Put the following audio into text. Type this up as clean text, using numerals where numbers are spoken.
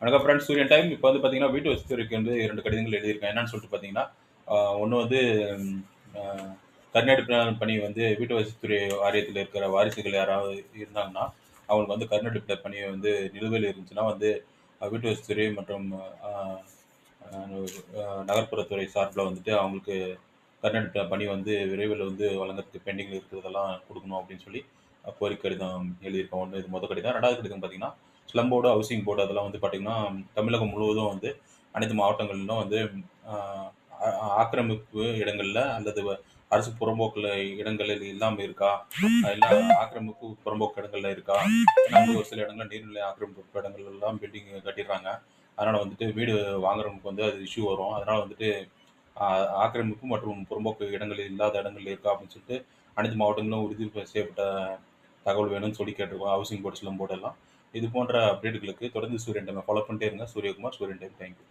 வணக்கம் ஃப்ரெண்ட்ஸ், சூரியன் டைம். இப்போ வந்து பார்த்தீங்கன்னா, வீட்டு வசதித்துறைக்கு வந்து 2 கடிதங்கள் எழுதியிருக்கேன். என்னன்னு சொல்லிட்டு பார்த்தீங்கன்னா, ஒண்ணு வந்து ம் அ கருணெடுப்பு பணி வந்து வீட்டு வசதித்துறை வாரியத்தில இருக்கிற வாரிசுகள் யாராவது இருந்தாங்கன்னா, அவங்களுக்கு வந்து கருணெடுப்பு பணி வந்து நிலுவையில் இருந்துச்சுன்னா வந்து, வீட்டு வசதித்துறை மற்றும் அ அ நகர்ப்புறத்துறை சார்புல வந்துட்டு அவங்களுக்கு கருணெடுப்பு பணி வந்து விரைவில் வந்து வழங்குறதுக்கு பெண்டிங்ல இருக்கிறதெல்லாம் குடுக்கணும் அப்படின்னு சொல்லி கோரிக்கை கடிதம் எழுதியிருக்கோம். ஒண்ணு இது கடிதம். 2வது கடிதம் பார்த்தீங்கன்னா, ஸ்லம் போர்டு, ஹவுசிங் போர்டு அதெல்லாம் வந்து பார்த்தீங்கன்னா, தமிழகம் முழுவதும் வந்து அனைத்து மாவட்டங்களிலும் வந்து ஆ ஆ ஆக்கிரமிப்பு இடங்கள்ல அல்லது அரசு புறம்போக்குல இடங்களில் இல்லாம இருக்கா? இல்ல ஆக்கிரமிப்பு புறம்போக்கு இடங்கள்ல இருக்கா? ஏன்னா வந்து ஒரு சில இடங்கள்ல நீர்நிலை ஆக்கிரமிப்பு இடங்கள் எல்லாம் பில்டிங் கட்டிடுறாங்க. அதனால வந்துட்டு வீடு வாங்குறவங்களுக்கு வந்து அது இஷ்யூ வரும். அதனால வந்துட்டு ஆ ஆக்கிரமிப்பு மற்றும் புறம்போக்கு இடங்கள் இல்லாத இடங்கள் இருக்கா அப்படின்னு சொல்லிட்டு அனைத்து மாவட்டங்களும் உறுதி செய்யப்பட்ட தகவல் வேணும்னு சொல்லி கேட்டிருக்கோம். ஹவுசிங் போர்ட், ஸ்லம் போர்டு எல்லாம். இது போன்ற அப்டேட்டுகளுக்கு தொடர்ந்து சூரியன் டைமை ஃபாலோ பண்ணிட்டே இருங்க. சூரியகுமார், சூரியன் டைம். Thank you.